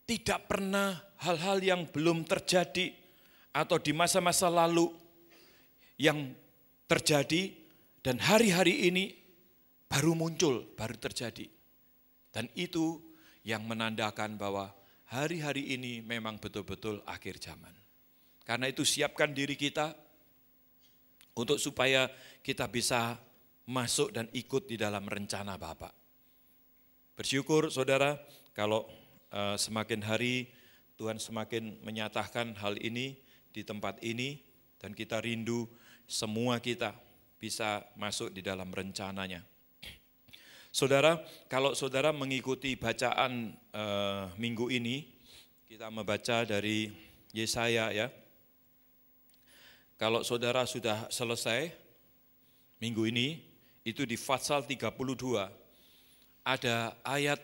tidak pernah hal-hal yang belum terjadi atau di masa-masa lalu yang terjadi dan hari-hari ini baru muncul, baru terjadi. Dan itu yang menandakan bahwa hari-hari ini memang betul-betul akhir zaman. Karena itu siapkan diri kita untuk supaya kita bisa masuk dan ikut di dalam rencana Bapa. Bersyukur saudara kalau semakin hari Tuhan semakin menyatakan hal ini di tempat ini dan kita rindu semua kita bisa masuk di dalam rencananya. Saudara, kalau saudara mengikuti bacaan minggu ini, kita membaca dari Yesaya ya. Kalau saudara sudah selesai minggu ini, itu di Fatsal 32, ada ayat,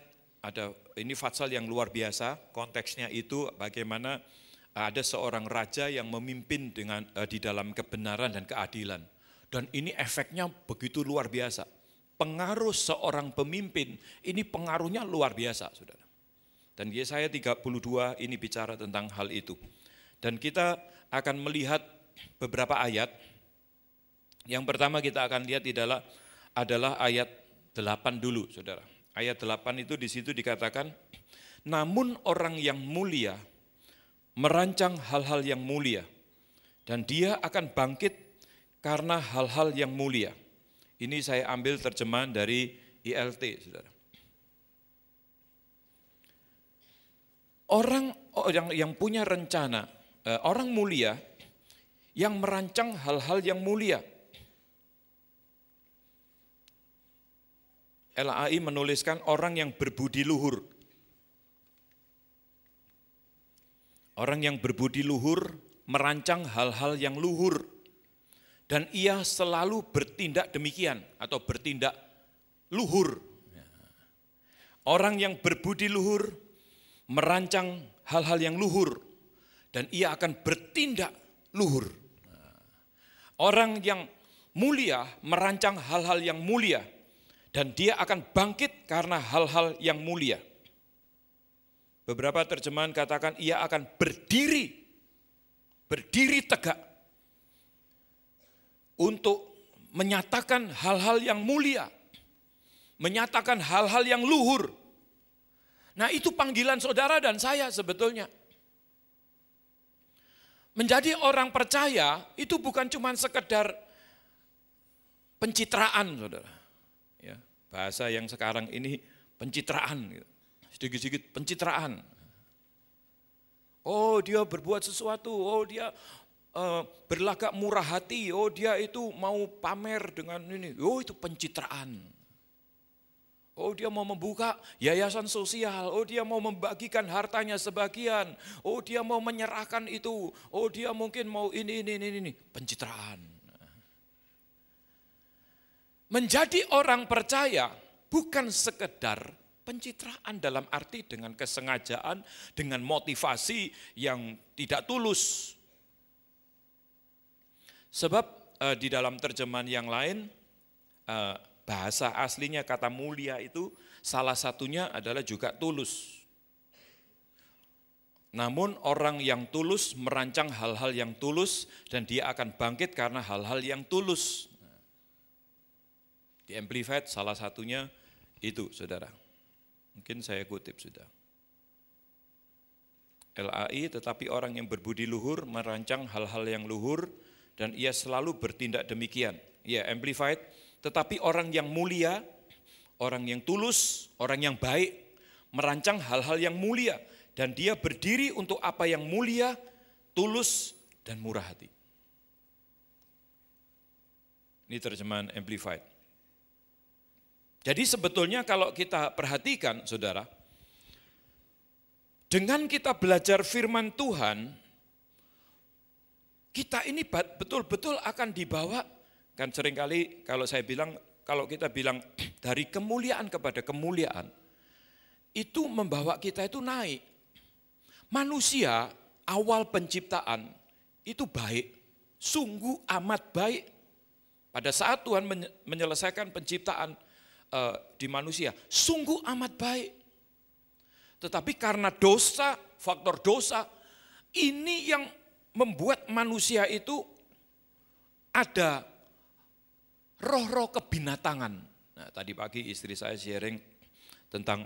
ini Fatsal yang luar biasa, konteksnya itu bagaimana ada seorang raja yang memimpin di dalam kebenaran dan keadilan. Dan ini efeknya begitu luar biasa. Pengaruh seorang pemimpin, ini pengaruhnya luar biasa, saudara. Dan Yesaya 32 ini bicara tentang hal itu. Dan kita akan melihat beberapa ayat. Yang pertama kita akan lihat adalah ayat 8 dulu, saudara. Ayat 8 itu di situ dikatakan, namun orang yang mulia merancang hal-hal yang mulia, dan dia akan bangkit karena hal-hal yang mulia. Ini saya ambil terjemahan dari ILT, saudara. Orang yang punya rencana, orang mulia yang merancang hal-hal yang mulia. LAI menuliskan orang yang berbudi luhur. Orang yang berbudi luhur merancang hal-hal yang luhur. Dan ia selalu bertindak demikian atau bertindak luhur. Orang yang berbudi luhur merancang hal-hal yang luhur dan ia akan bertindak luhur. Orang yang mulia merancang hal-hal yang mulia dan dia akan bangkit karena hal-hal yang mulia. Beberapa terjemahan katakan ia akan berdiri tegak untuk menyatakan hal-hal yang mulia, menyatakan hal-hal yang luhur. Nah itu panggilan saudara dan saya sebetulnya. Menjadi orang percaya itu bukan cuma sekedar pencitraan, saudara. Ya, bahasa yang sekarang ini pencitraan, sedikit-sedikit pencitraan. Oh dia berbuat sesuatu, oh dia berlagak murah hati, oh dia itu mau pamer dengan ini, oh itu pencitraan. Oh dia mau membuka yayasan sosial, oh dia mau membagikan hartanya sebagian, oh dia mau menyerahkan itu, oh dia mungkin mau ini, pencitraan. Menjadi orang percaya bukan sekedar pencitraan dalam arti dengan kesengajaan, dengan motivasi yang tidak tulus. Sebab di dalam terjemahan yang lain, bahasa aslinya kata mulia itu salah satunya adalah juga tulus. Namun orang yang tulus merancang hal-hal yang tulus dan dia akan bangkit karena hal-hal yang tulus. Di Amplified salah satunya itu, saudara. Mungkin saya kutip sudah. LAI, tetapi orang yang berbudi luhur merancang hal-hal yang luhur dan ia selalu bertindak demikian. Ya, Amplified, tetapi orang yang mulia, orang yang tulus, orang yang baik, merancang hal-hal yang mulia. Dan dia berdiri untuk apa yang mulia, tulus, dan murah hati. Ini terjemahan Amplified. Jadi sebetulnya kalau kita perhatikan, saudara, dengan kita belajar firman Tuhan, kita ini betul-betul akan dibawa, kan seringkali kalau saya bilang, kalau kita bilang dari kemuliaan kepada kemuliaan, itu membawa kita itu naik. Manusia awal penciptaan itu baik, sungguh amat baik. Pada saat Tuhan menyelesaikan penciptaan di manusia, sungguh amat baik. Tetapi karena dosa, faktor dosa, ini yang membuat manusia itu ada roh-roh kebinatangan. Nah, tadi pagi istri saya sharing tentang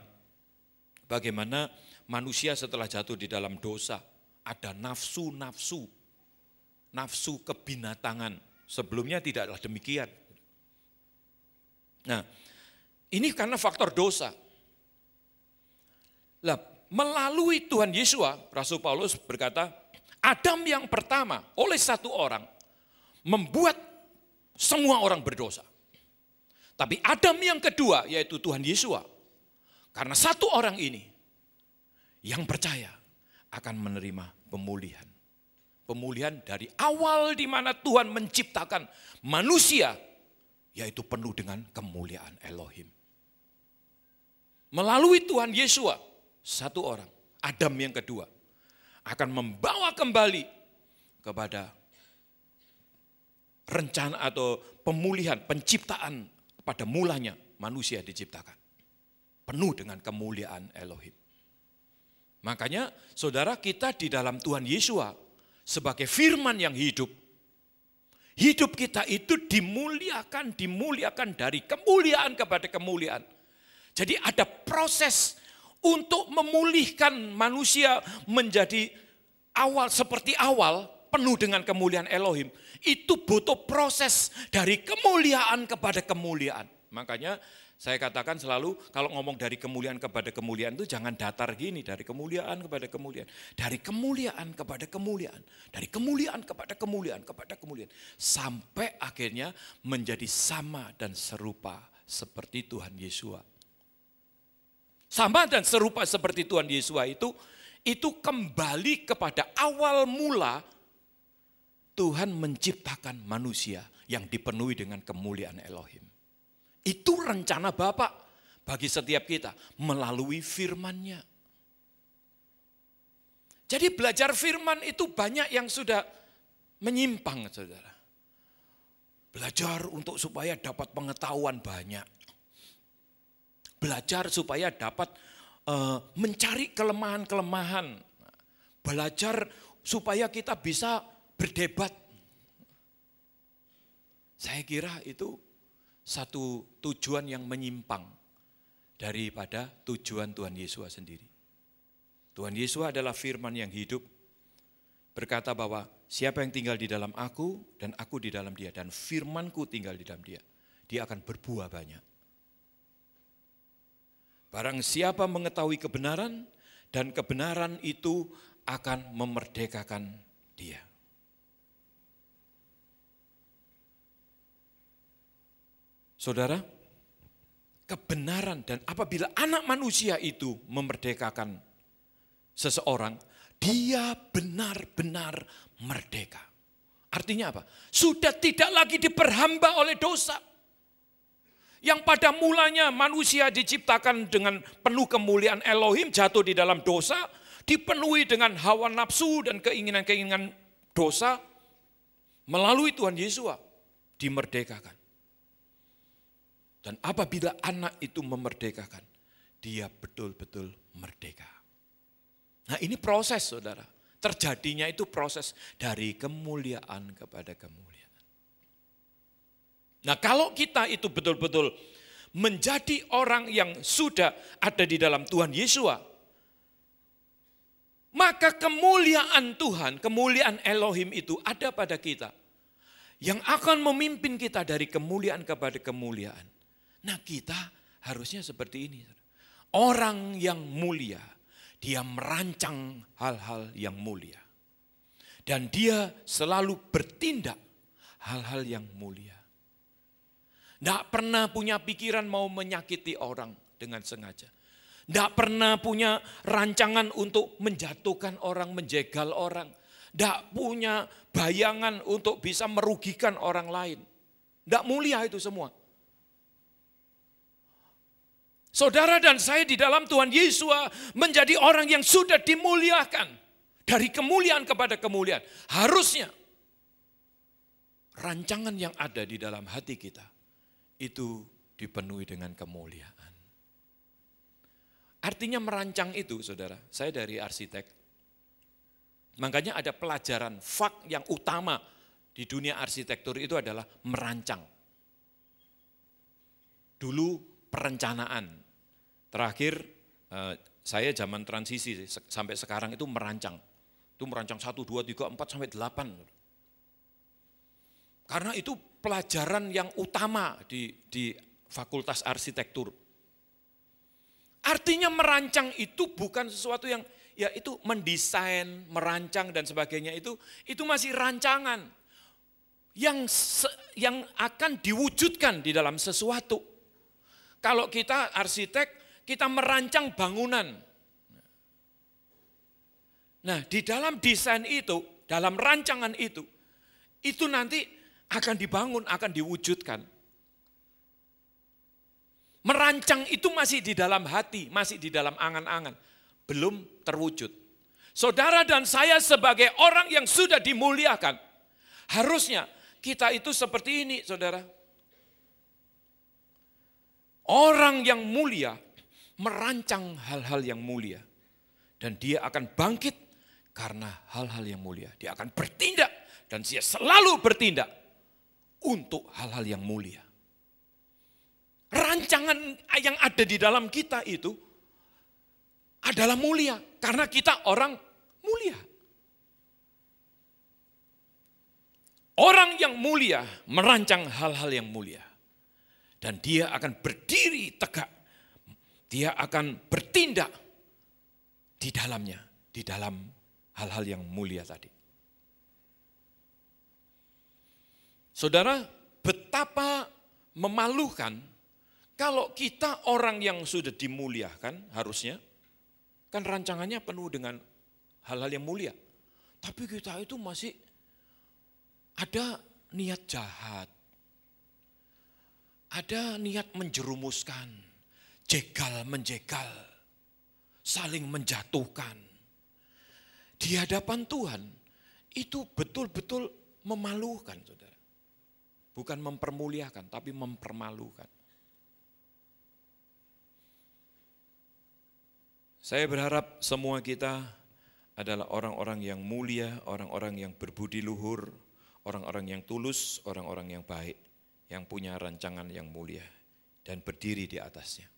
bagaimana manusia setelah jatuh di dalam dosa, ada nafsu kebinatangan. Sebelumnya tidaklah demikian. Nah, ini karena faktor dosa. Lah, melalui Tuhan Yesus, Rasul Paulus berkata, Adam yang pertama oleh satu orang membuat semua orang berdosa. Tapi Adam yang kedua, yaitu Tuhan Yesus, karena satu orang ini yang percaya akan menerima pemulihan. Pemulihan dari awal di mana Tuhan menciptakan manusia, yaitu penuh dengan kemuliaan Elohim. Melalui Tuhan Yesus, satu orang, Adam yang kedua, akan membawa kembali kepada rencana atau pemulihan, penciptaan pada mulanya manusia diciptakan. Penuh dengan kemuliaan Elohim. Makanya saudara, kita di dalam Tuhan Yesus sebagai firman yang hidup. Hidup kita itu dimuliakan dari kemuliaan kepada kemuliaan. Jadi ada proses untuk memulihkan manusia menjadi seperti awal, penuh dengan kemuliaan Elohim. Itu butuh proses dari kemuliaan kepada kemuliaan. Makanya saya katakan selalu, kalau ngomong dari kemuliaan kepada kemuliaan itu jangan datar gini, dari kemuliaan kepada kemuliaan. Dari kemuliaan kepada kemuliaan. Dari kemuliaan kepada kemuliaan, kepada kemuliaan. Sampai akhirnya menjadi sama dan serupa seperti Tuhan Yesus. Sama dan serupa seperti Tuhan Yesus itu kembali kepada awal mula Tuhan menciptakan manusia yang dipenuhi dengan kemuliaan Elohim. Itu rencana Bapa bagi setiap kita melalui firman-Nya. Jadi belajar firman itu banyak yang sudah menyimpang, saudara. Belajar untuk supaya dapat pengetahuan banyak. Belajar supaya dapat mencari kelemahan-kelemahan. Belajar supaya kita bisa berdebat. Saya kira itu satu tujuan yang menyimpang daripada tujuan Tuhan Yesus sendiri. Tuhan Yesus adalah firman yang hidup, berkata bahwa siapa yang tinggal di dalam aku dan aku di dalam dia dan firmanku tinggal di dalam dia, dia akan berbuah banyak. Barang siapa mengetahui kebenaran dan kebenaran itu akan memerdekakan dia. Saudara, kebenaran dan apabila anak manusia itu memerdekakan seseorang, dia benar-benar merdeka. Artinya apa? Sudah tidak lagi diperhamba oleh dosa. Yang pada mulanya manusia diciptakan dengan penuh kemuliaan Elohim, jatuh di dalam dosa, dipenuhi dengan hawa nafsu dan keinginan-keinginan dosa, melalui Tuhan Yesus dimerdekakan. Dan apabila anak itu memerdekakan, dia betul-betul merdeka. Nah, ini proses, saudara. Terjadinya itu proses dari kemuliaan kepada kemuliaan. Nah, kalau kita itu betul-betul menjadi orang yang sudah ada di dalam Tuhan Yesus, maka kemuliaan Tuhan, kemuliaan Elohim itu ada pada kita. Yang akan memimpin kita dari kemuliaan kepada kemuliaan. Nah, kita harusnya seperti ini. Orang yang mulia, dia merancang hal-hal yang mulia. Dan dia selalu bertindak hal-hal yang mulia. Tidak pernah punya pikiran mau menyakiti orang dengan sengaja. Tidak pernah punya rancangan untuk menjatuhkan orang, menjegal orang. Tidak punya bayangan untuk bisa merugikan orang lain. Tidak mulia itu semua. Saudara dan saya di dalam Tuhan Yesus menjadi orang yang sudah dimuliakan. Dari kemuliaan kepada kemuliaan. Harusnya rancangan yang ada di dalam hati kita itu dipenuhi dengan kemuliaan. Artinya merancang itu, saudara, saya dari arsitek. Makanya ada pelajaran fak yang utama di dunia arsitektur itu adalah merancang. Dulu perencanaan, terakhir saya zaman transisi sampai sekarang itu merancang. Itu merancang 1, 2, 3, 4, sampai 8. Karena itu pelajaran yang utama di Fakultas Arsitektur. Artinya merancang itu bukan sesuatu yang, ya itu mendesain, merancang dan sebagainya itu masih rancangan. Yang akan diwujudkan di dalam sesuatu. Kalau kita arsitek, kita merancang bangunan. Nah, di dalam desain itu, dalam rancangan itu nanti akan dibangun, akan diwujudkan. Merancang itu masih di dalam hati, masih di dalam angan-angan, belum terwujud. Saudara dan saya sebagai orang yang sudah dimuliakan, harusnya kita itu seperti ini, saudara. Orang yang mulia merancang hal-hal yang mulia. Dan dia akan bangkit karena hal-hal yang mulia. Dia akan bertindak dan dia selalu bertindak untuk hal-hal yang mulia. Rancangan yang ada di dalam kita itu adalah mulia karena kita orang mulia. Orang yang mulia merancang hal-hal yang mulia. Dan dia akan berdiri tegak. Dia akan bertindak di dalamnya, di dalam hal-hal yang mulia tadi. Saudara, betapa memalukan kalau kita orang yang sudah dimuliakan harusnya, kan rancangannya penuh dengan hal-hal yang mulia. Tapi kita itu masih ada niat jahat. Ada niat menjerumuskan, jegal menjegal, saling menjatuhkan. Di hadapan Tuhan itu betul-betul memalukan, saudara. Bukan mempermuliakan, tapi mempermalukan. Saya berharap semua kita adalah orang-orang yang mulia, orang-orang yang berbudi luhur, orang-orang yang tulus, orang-orang yang baik, yang punya rancangan yang mulia dan berdiri di atasnya.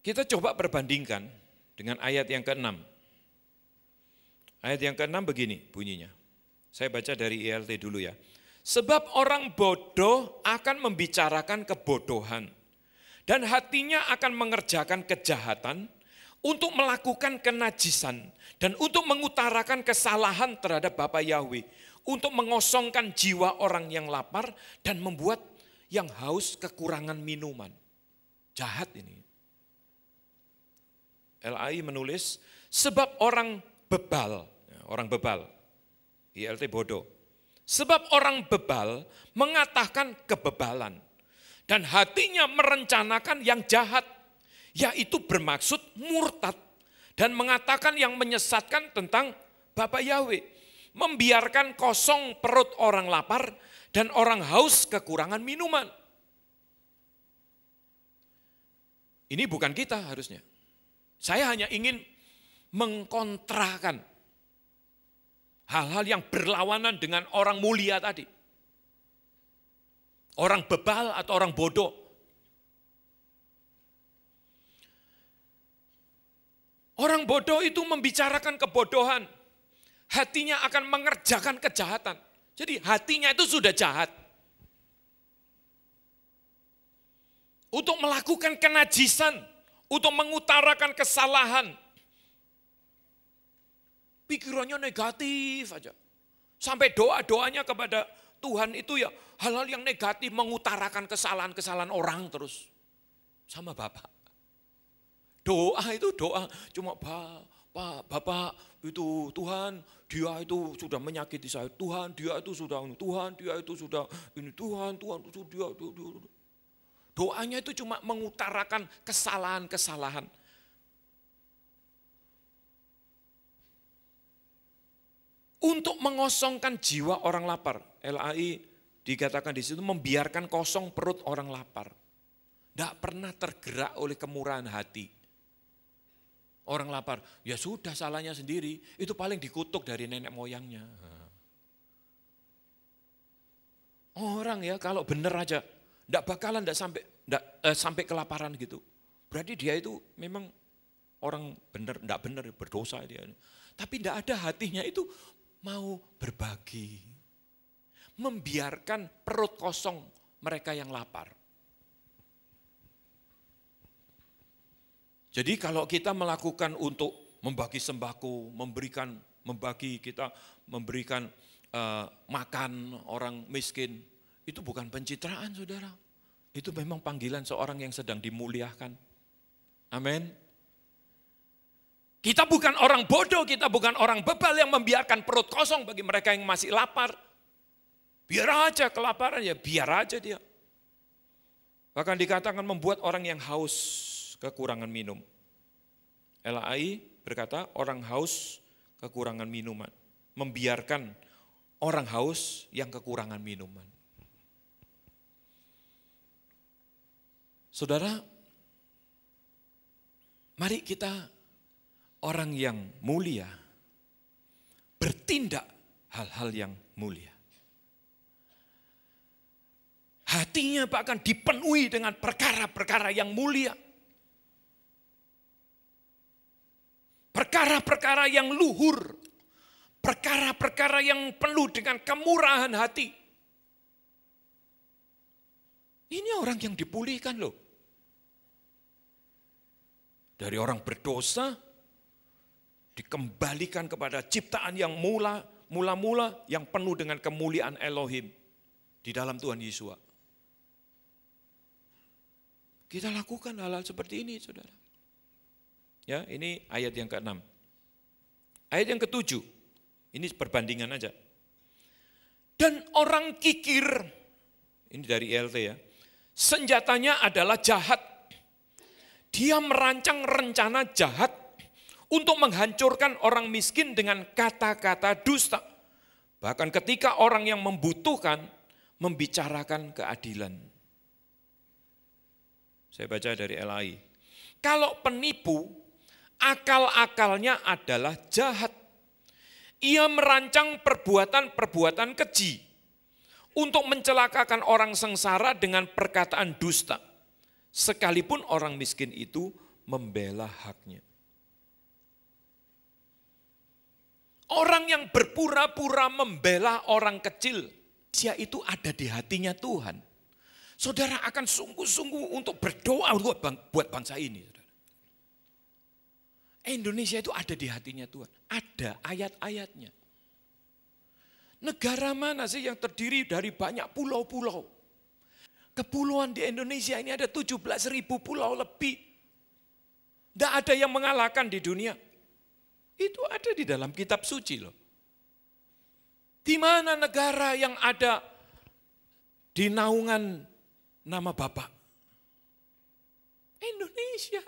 Kita coba perbandingkan dengan ayat yang ke-6. Ayat yang ke-6 begini bunyinya. Saya baca dari ILT dulu ya. Sebab orang bodoh akan membicarakan kebodohan dan hatinya akan mengerjakan kejahatan untuk melakukan kenajisan dan untuk mengutarakan kesalahan terhadap Bapa Yahweh, untuk mengosongkan jiwa orang yang lapar dan membuat yang haus kekurangan minuman. Jahat ini. LAI menulis, sebab orang bebal, ILT bodoh. Sebab orang bebal mengatakan kebebalan dan hatinya merencanakan yang jahat, yaitu bermaksud murtad dan mengatakan yang menyesatkan tentang Bapa Yahweh, membiarkan kosong perut orang lapar dan orang haus kekurangan minuman. Ini bukan kita harusnya. Saya hanya ingin mengkontrakan hal-hal yang berlawanan dengan orang mulia tadi. Orang bebal atau orang bodoh. Orang bodoh itu membicarakan kebodohan. Hatinya akan mengerjakan kejahatan. Jadi hatinya itu sudah jahat. Untuk melakukan kenajisan. Untuk mengutarakan kesalahan. Pikirannya negatif aja. Sampai doa-doanya kepada Tuhan itu ya hal-hal yang negatif, mengutarakan kesalahan-kesalahan orang terus sama Bapak. Doa itu doa cuma Bapak itu Tuhan, dia itu sudah menyakiti saya. Tuhan, dia itu sudah Tuhan, dia itu sudah ini Tuhan itu dia. Doanya itu cuma mengutarakan kesalahan-kesalahan. Untuk mengosongkan jiwa orang lapar. LAI dikatakan di situ membiarkan kosong perut orang lapar. Tidak pernah tergerak oleh kemurahan hati. Orang lapar, ya sudah salahnya sendiri, itu paling dikutuk dari nenek moyangnya. Orang ya kalau benar aja, tidak bakalan sampai kelaparan gitu. Berarti dia itu memang orang benar, tidak benar, berdosa dia. Tapi tidak ada hatinya itu mau berbagi. Membiarkan perut kosong mereka yang lapar. Jadi kalau kita melakukan untuk membagi sembako, kita memberikan makan orang miskin, itu bukan pencitraan saudara. Itu memang panggilan seorang yang sedang dimuliakan. Amin. Kita bukan orang bodoh, kita bukan orang bebal yang membiarkan perut kosong bagi mereka yang masih lapar. Biar aja kelaparan, ya biar aja dia. Bahkan dikatakan membuat orang yang haus kekurangan minum. LAI berkata orang haus kekurangan minuman. Membiarkan orang haus yang kekurangan minuman. Saudara, mari kita orang yang mulia bertindak hal-hal yang mulia. Hatinya bahkan dipenuhi dengan perkara-perkara yang mulia. Perkara-perkara yang luhur, perkara-perkara yang penuh dengan kemurahan hati. Ini orang yang dipulihkan loh. Dari orang berdosa, dikembalikan kepada ciptaan yang mula-mula yang penuh dengan kemuliaan Elohim di dalam Tuhan Yesus. Kita lakukan hal-hal seperti ini, saudara. Ya, ini ayat yang ke-6. Ayat yang ke-7, ini perbandingan aja. Dan orang kikir, ini dari ILT ya, senjatanya adalah jahat. Dia merancang rencana jahat untuk menghancurkan orang miskin dengan kata-kata dusta. Bahkan ketika orang yang membutuhkan membicarakan keadilan. Saya baca dari LAI. Kalau penipu, akal-akalnya adalah jahat. Ia merancang perbuatan-perbuatan keji untuk mencelakakan orang sengsara dengan perkataan dusta. Sekalipun orang miskin itu membela haknya. Orang yang berpura-pura membela orang kecil, dia itu ada di hatinya Tuhan. Saudara akan sungguh-sungguh untuk berdoa buat bangsa ini. Indonesia itu ada di hatinya Tuhan. Ada ayat-ayatnya. Negara mana sih yang terdiri dari banyak pulau-pulau? Kepulauan di Indonesia ini ada 17.000 pulau lebih. Tidak ada yang mengalahkan di dunia. Itu ada di dalam kitab suci loh. Di mana negara yang ada di naungan nama Bapak? Indonesia.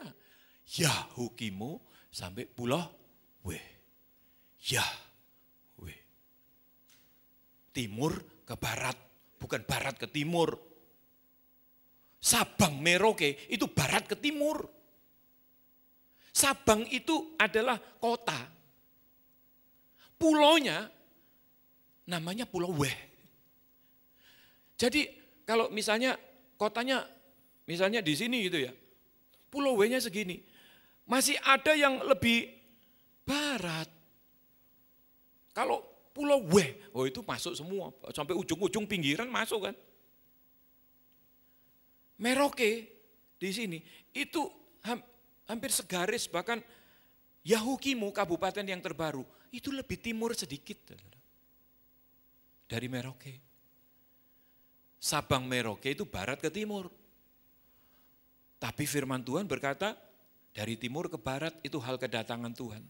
Yahukimu sampai pulau Weh. Yahweh. Timur ke barat, bukan barat ke timur. Sabang Merauke itu barat ke timur. Sabang itu adalah kota. Pulaunya namanya Pulau Weh. Jadi kalau misalnya kotanya misalnya di sini gitu ya. Pulau W-nya segini. Masih ada yang lebih barat. Kalau Pulau W, oh itu masuk semua. Sampai ujung-ujung pinggiran masuk kan. Merauke di sini itu hampir segaris, bahkan Yahukimu kabupaten yang terbaru itu lebih timur sedikit dari Merauke. Sabang Merauke itu barat ke timur. Tapi firman Tuhan berkata dari timur ke barat itu hal kedatangan Tuhan.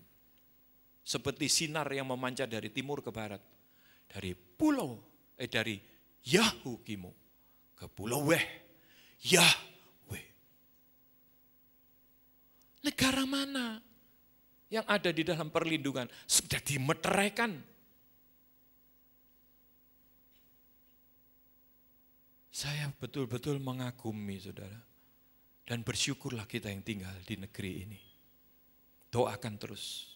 Seperti sinar yang memancar dari timur ke barat. Dari Yahukimu ke Pulau Weh. Yahweh. Negara mana yang ada di dalam perlindungan sudah dimeteraikan? Saya betul-betul mengagumi saudara. Dan bersyukurlah kita yang tinggal di negeri ini. Doakan terus.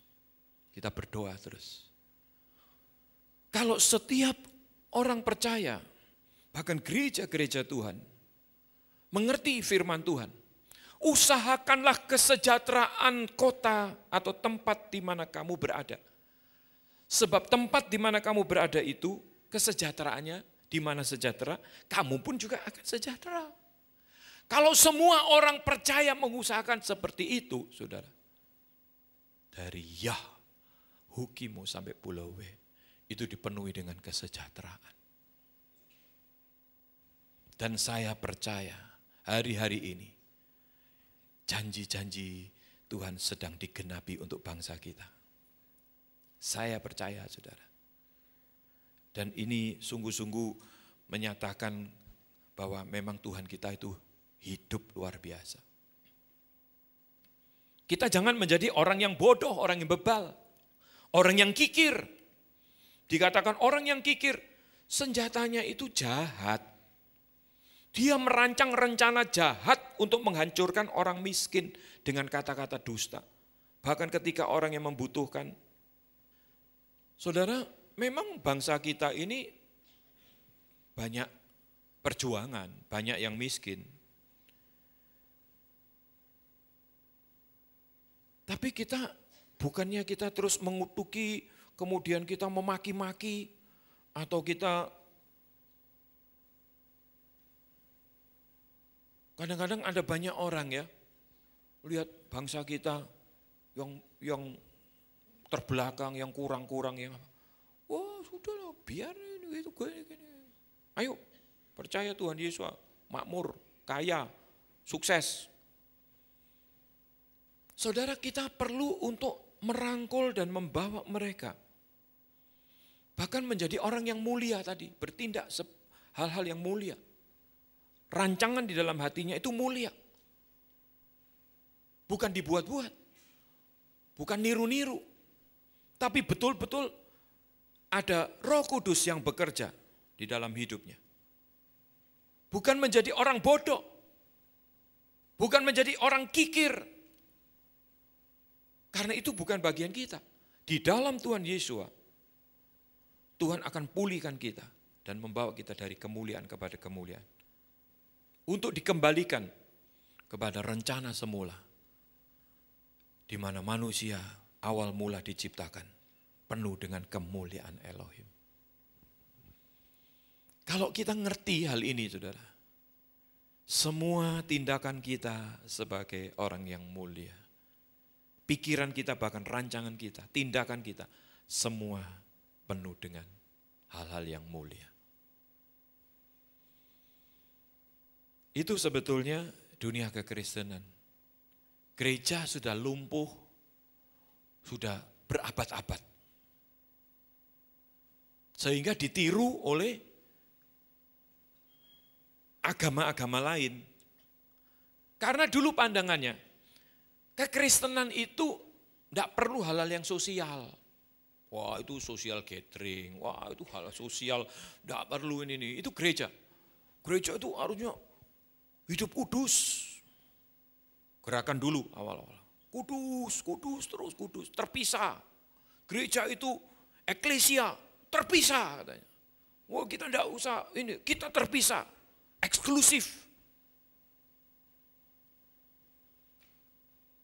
Kita berdoa terus. Kalau setiap orang percaya, bahkan gereja-gereja Tuhan, mengerti firman Tuhan, usahakanlah kesejahteraan kota atau tempat di mana kamu berada. Sebab tempat di mana kamu berada itu, kesejahteraannya di mana sejahtera, kamu pun juga akan sejahtera. Kalau semua orang percaya mengusahakan seperti itu, saudara, dari Yah, Hukimu sampai Pulau W, itu dipenuhi dengan kesejahteraan. Dan saya percaya hari-hari ini, janji-janji Tuhan sedang digenapi untuk bangsa kita. Saya percaya, saudara. Dan ini sungguh-sungguh menyatakan bahwa memang Tuhan kita itu hidup luar biasa. Kita jangan menjadi orang yang bodoh, orang yang bebal, orang yang kikir. Dikatakan orang yang kikir, senjatanya itu jahat. Dia merancang rencana jahat untuk menghancurkan orang miskin dengan kata-kata dusta. Bahkan ketika orang yang membutuhkan. Saudara, memang bangsa kita ini banyak perjuangan, banyak yang miskin. Tapi bukannya kita terus mengutuki, kemudian kita memaki-maki, atau kita kadang-kadang ada banyak orang ya, lihat bangsa kita yang terbelakang, yang kurang-kurang, yang wah sudahlah biar ini gitu gini. Ayo percaya Tuhan Yesus, makmur, kaya, sukses. Saudara, kita perlu untuk merangkul dan membawa mereka. Bahkan menjadi orang yang mulia tadi, bertindak hal-hal yang mulia. Rancangan di dalam hatinya itu mulia. Bukan dibuat-buat. Bukan niru-niru. Tapi betul-betul ada Roh Kudus yang bekerja di dalam hidupnya. Bukan menjadi orang bodoh. Bukan menjadi orang kikir. Karena itu bukan bagian kita. Di dalam Tuhan Yesus, Tuhan akan pulihkan kita dan membawa kita dari kemuliaan kepada kemuliaan. Untuk dikembalikan kepada rencana semula. Di mana manusia awal mula diciptakan penuh dengan kemuliaan Elohim. Kalau kita ngerti hal ini, saudara, semua tindakan kita sebagai orang yang mulia, pikiran kita, bahkan rancangan kita, tindakan kita, semua penuh dengan hal-hal yang mulia. Itu sebetulnya dunia kekristenan. Gereja sudah lumpuh, sudah berabad-abad. Sehingga ditiru oleh agama-agama lain. Karena dulu pandangannya, kekristenan itu tidak perlu hal-hal yang sosial. Wah itu social gathering, wah itu hal sosial, tidak perlu ini. Itu gereja. Gereja itu harusnya hidup kudus. Gerakan dulu awal-awal. Kudus, terus kudus, terpisah. Gereja itu eklesia, terpisah katanya. Wah kita tidak usah ini, kita terpisah, eksklusif.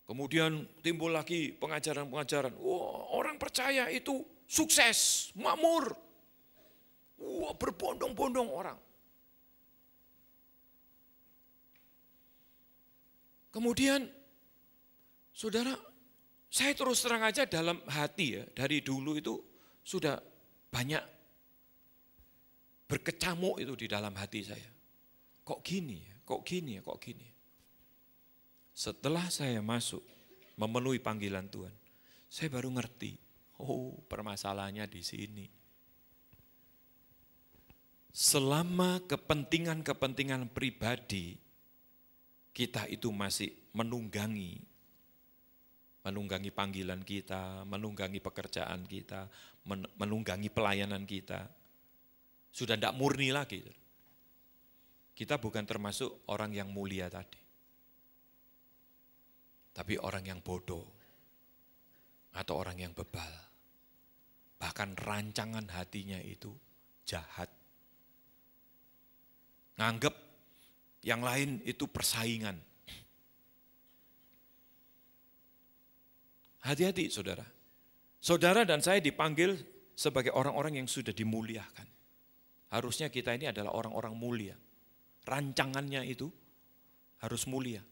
Kemudian timbul lagi pengajaran-pengajaran. Wah, orang percaya itu sukses, makmur. Wah, berbondong-bondong orang. Kemudian, saudara, saya terus terang aja dalam hati ya, dari dulu itu sudah banyak berkecamuk itu di dalam hati saya. Kok gini ya, kok gini ya, kok gini ya. Setelah saya masuk, memenuhi panggilan Tuhan, saya baru ngerti, oh permasalahannya di sini. Selama kepentingan-kepentingan pribadi, kita itu masih menunggangi panggilan kita, menunggangi pekerjaan kita, menunggangi pelayanan kita. Sudah tidak murni lagi. Kita bukan termasuk orang yang mulia tadi. Tapi orang yang bodoh atau orang yang bebal, bahkan rancangan hatinya itu jahat. Nganggep yang lain itu persaingan. Hati-hati saudara. Saudara dan saya dipanggil sebagai orang-orang yang sudah dimuliakan. Harusnya kita ini adalah orang-orang mulia. Rancangannya itu harus mulia.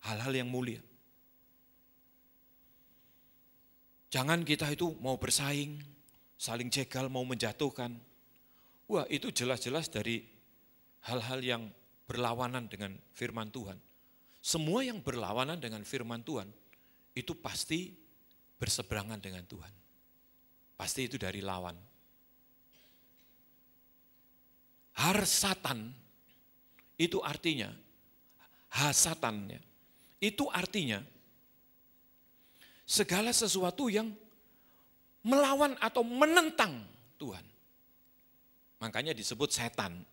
Hal-hal yang mulia. Jangan kita itu mau bersaing, saling jegal, mau menjatuhkan. Wah, itu jelas-jelas dari hal-hal yang berlawanan dengan firman Tuhan. Semua yang berlawanan dengan firman Tuhan, itu pasti berseberangan dengan Tuhan. Pasti itu dari lawan. Harsatan, itu artinya, hasatannya, itu artinya segala sesuatu yang melawan atau menentang Tuhan. Makanya disebut setan.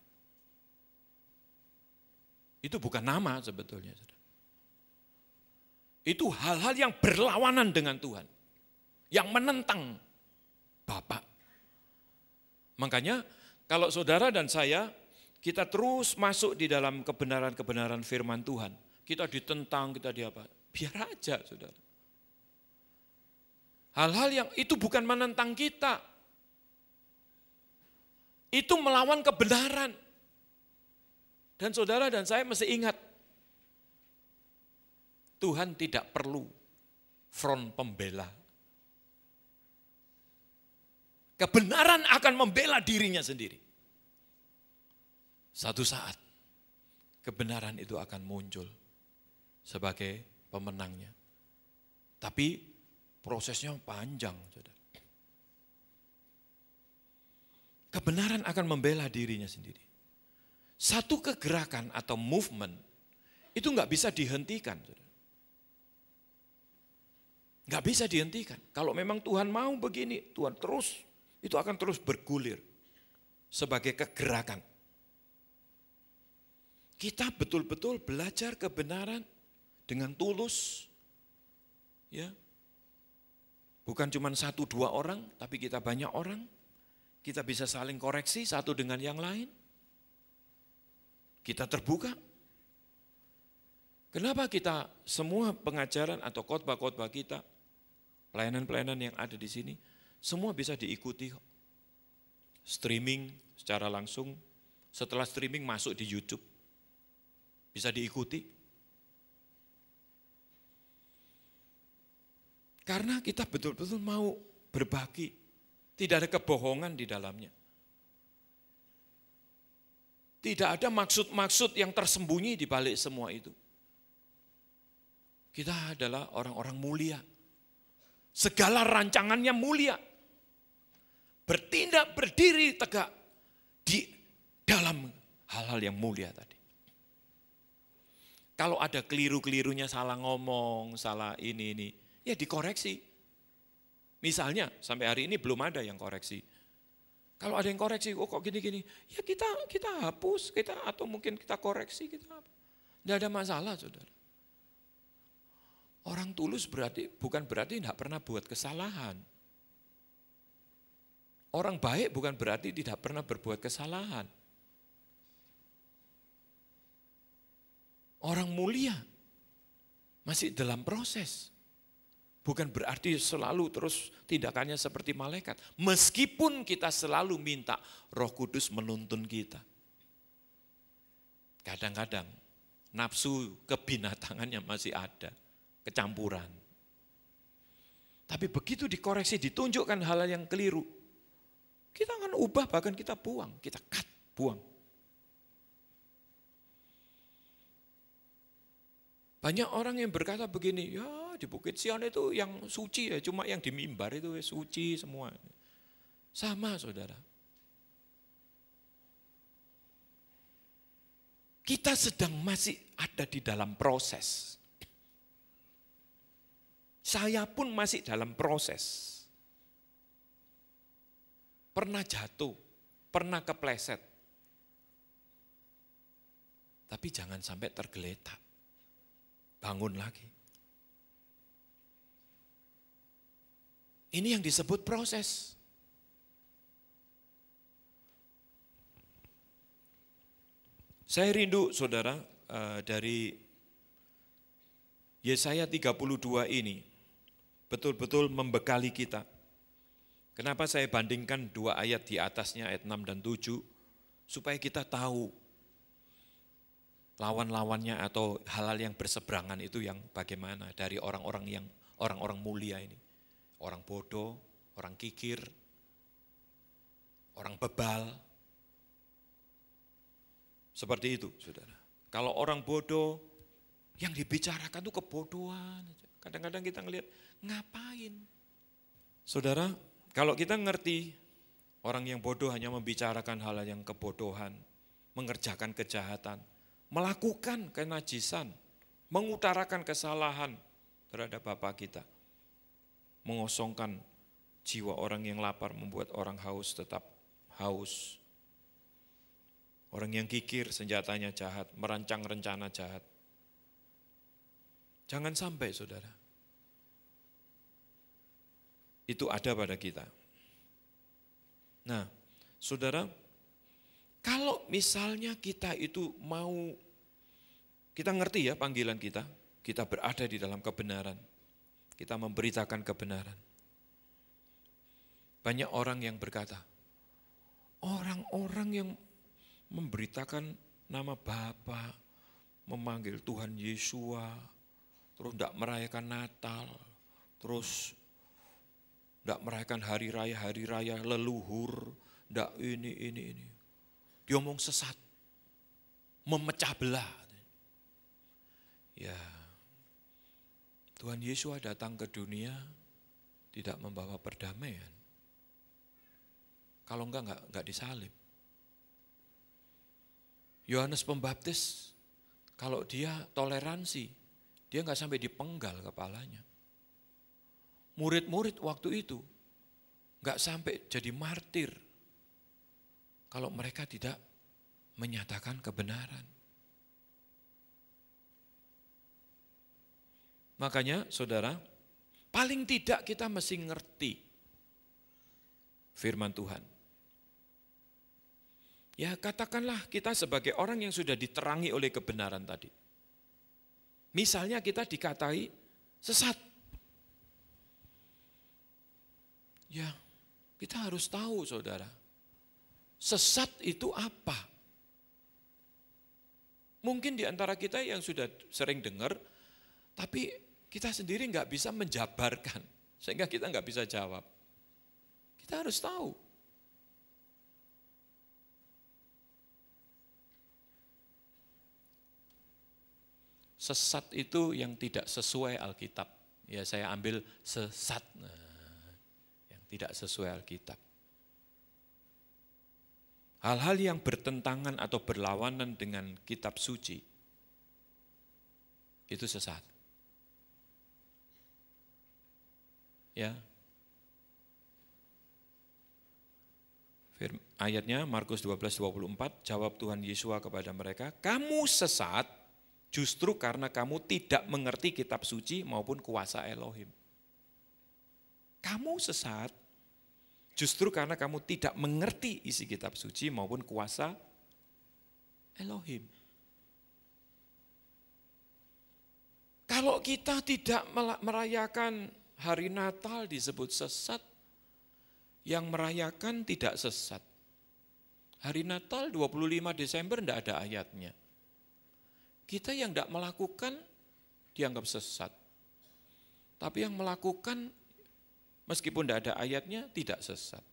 Itu bukan nama sebetulnya. Itu hal-hal yang berlawanan dengan Tuhan. Yang menentang Bapa. Makanya kalau saudara dan saya, kita terus masuk di dalam kebenaran-kebenaran firman Tuhan. Kita ditentang, kita diapa? Biar aja saudara. Hal-hal yang itu bukan menentang kita. Itu melawan kebenaran. Dan saudara dan saya mesti ingat, Tuhan tidak perlu front pembela. Kebenaran akan membela dirinya sendiri. Satu saat, kebenaran itu akan muncul sebagai pemenangnya. Tapi prosesnya panjang. Saudara. Kebenaran akan membela dirinya sendiri. Satu kegerakan atau movement itu nggak bisa dihentikan. Saudara. Nggak bisa dihentikan. Kalau memang Tuhan mau begini, Tuhan terus, itu akan terus bergulir sebagai kegerakan. Kita betul-betul belajar kebenaran dengan tulus, ya. Bukan cuma 1-2 orang, tapi kita banyak orang. Kita bisa saling koreksi satu dengan yang lain. Kita terbuka. Kenapa kita semua pengajaran atau khotbah-khotbah kita, pelayanan-pelayanan yang ada di sini, semua bisa diikuti kok. Streaming secara langsung, setelah streaming masuk di YouTube. Bisa diikuti. Karena kita betul-betul mau berbagi. Tidak ada kebohongan di dalamnya. Tidak ada maksud-maksud yang tersembunyi di balik semua itu. Kita adalah orang-orang mulia. Segala rancangannya mulia. Bertindak, berdiri tegak di dalam hal-hal yang mulia tadi. Kalau ada keliru-kelirunya, salah ngomong, salah ini, ya dikoreksi. Misalnya sampai hari ini belum ada yang koreksi. Kalau ada yang koreksi, oh kok gini-gini, ya kita hapus, atau mungkin kita koreksi, tidak ada masalah saudara. Orang tulus bukan berarti tidak pernah buat kesalahan. Orang baik bukan berarti tidak pernah berbuat kesalahan. Orang mulia masih dalam proses. Bukan berarti selalu terus tindakannya seperti malaikat. Meskipun kita selalu minta Roh Kudus menuntun kita. Kadang-kadang nafsu kebinatangannya masih ada, kecampuran. Tapi begitu dikoreksi, ditunjukkan hal yang keliru, kita akan ubah, bahkan kita buang, kita cut, buang. Banyak orang yang berkata begini, ya di Bukit Sion itu yang suci ya, cuma yang di mimbar itu suci semua. Sama saudara. Kita sedang masih ada di dalam proses. Saya pun masih dalam proses. Pernah jatuh, pernah kepleset. Tapi jangan sampai tergeletak. Bangun lagi. Ini yang disebut proses. Saya rindu saudara dari Yesaya 32 ini betul-betul membekali kita. Kenapa saya bandingkan dua ayat di atasnya, ayat 6 dan 7, supaya kita tahu lawan-lawannya atau hal-hal yang berseberangan itu yang bagaimana dari orang-orang mulia ini. Orang bodoh, orang kikir, orang bebal. Seperti itu, saudara. Kalau orang bodoh, yang dibicarakan itu kebodohan. Kadang-kadang kita ngelihat, ngapain? Saudara, kalau kita ngerti, orang yang bodoh hanya membicarakan hal yang kebodohan, mengerjakan kejahatan, melakukan kenajisan, mengutarakan kesalahan terhadap Bapa kita, mengosongkan jiwa orang yang lapar, membuat orang haus tetap haus. Orang yang kikir senjatanya jahat, merancang rencana jahat. Jangan sampai saudara, itu ada pada kita. Nah, saudara, kalau misalnya kita itu mau, kita ngerti ya panggilan kita berada di dalam kebenaran, kita memberitakan kebenaran. Banyak orang yang berkata, orang-orang yang memberitakan nama Bapa, memanggil Tuhan Yesua, terus tidak merayakan Natal, terus tidak merayakan hari raya leluhur, tidak ini. Dia ngomong sesat, memecah belah. Ya, Tuhan Yesus datang ke dunia tidak membawa perdamaian. Kalau enggak disalib. Yohanes Pembaptis, kalau dia toleransi, dia enggak sampai dipenggal kepalanya. Murid-murid waktu itu enggak sampai jadi martir kalau mereka tidak menyatakan kebenaran. Makanya saudara, paling tidak kita mesti ngerti firman Tuhan. Ya katakanlah kita sebagai orang yang sudah diterangi oleh kebenaran tadi. Misalnya kita dikatai sesat. Ya kita harus tahu saudara, sesat itu apa? Mungkin di antara kita yang sudah sering dengar, tapi kita sendiri nggak bisa menjabarkan, sehingga kita nggak bisa jawab. Kita harus tahu. Sesat itu yang tidak sesuai Alkitab. Ya saya ambil sesat, yang tidak sesuai Alkitab. Hal-hal yang bertentangan atau berlawanan dengan kitab suci, itu sesat. Ya. Ayatnya Markus 12:24, jawab Tuhan Yesus kepada mereka, kamu sesat justru karena kamu tidak mengerti kitab suci maupun kuasa Elohim. Kamu sesat justru karena kamu tidak mengerti isi kitab suci maupun kuasa Elohim. Kalau kita tidak merayakan hari Natal disebut sesat, yang merayakan tidak sesat. Hari Natal 25 Desember tidak ada ayatnya. Kita yang tidak melakukan dianggap sesat. Tapi yang melakukan meskipun tidak ada ayatnya tidak sesat.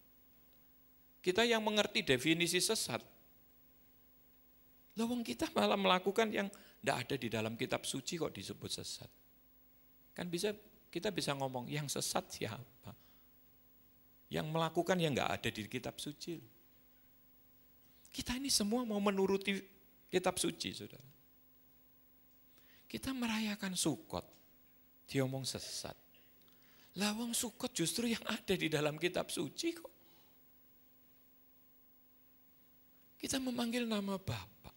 Kita yang mengerti definisi sesat, lawang kita malah melakukan yang tidak ada di dalam kitab suci kok disebut sesat. Kan kita bisa ngomong yang sesat siapa? Yang melakukan yang enggak ada di kitab suci. Kita ini semua mau menuruti kitab suci, saudara. Kita merayakan Sukot, dia ngomong sesat. Lawang Sukot justru yang ada di dalam kitab suci kok. Kita memanggil nama Bapa.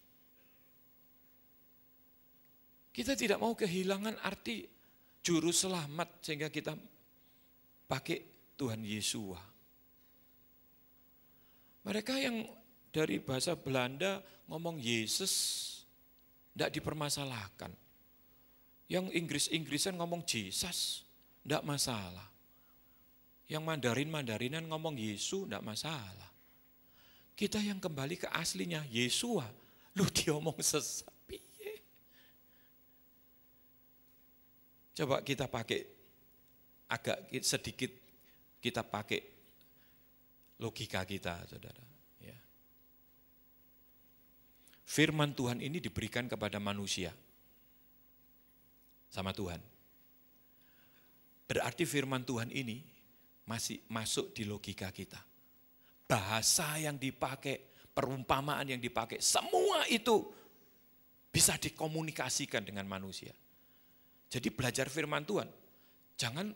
Kita tidak mau kehilangan arti juru selamat sehingga kita pakai Tuhan Yeshua. Mereka yang dari bahasa Belanda ngomong Yesus, tidak dipermasalahkan. Yang Inggris-Inggrisan ngomong Jesus, tidak masalah. Yang Mandarin-Mandarinan ngomong Yesus, tidak masalah. Kita yang kembali ke aslinya, Yeshua, lu diomong sesat. Coba kita pakai, agak sedikit kita pakai logika kita, saudara. Ya. Firman Tuhan ini diberikan kepada manusia, sama Tuhan. Berarti firman Tuhan ini masih masuk di logika kita. Bahasa yang dipakai, perumpamaan yang dipakai, semua itu bisa dikomunikasikan dengan manusia. Jadi belajar firman Tuhan, jangan,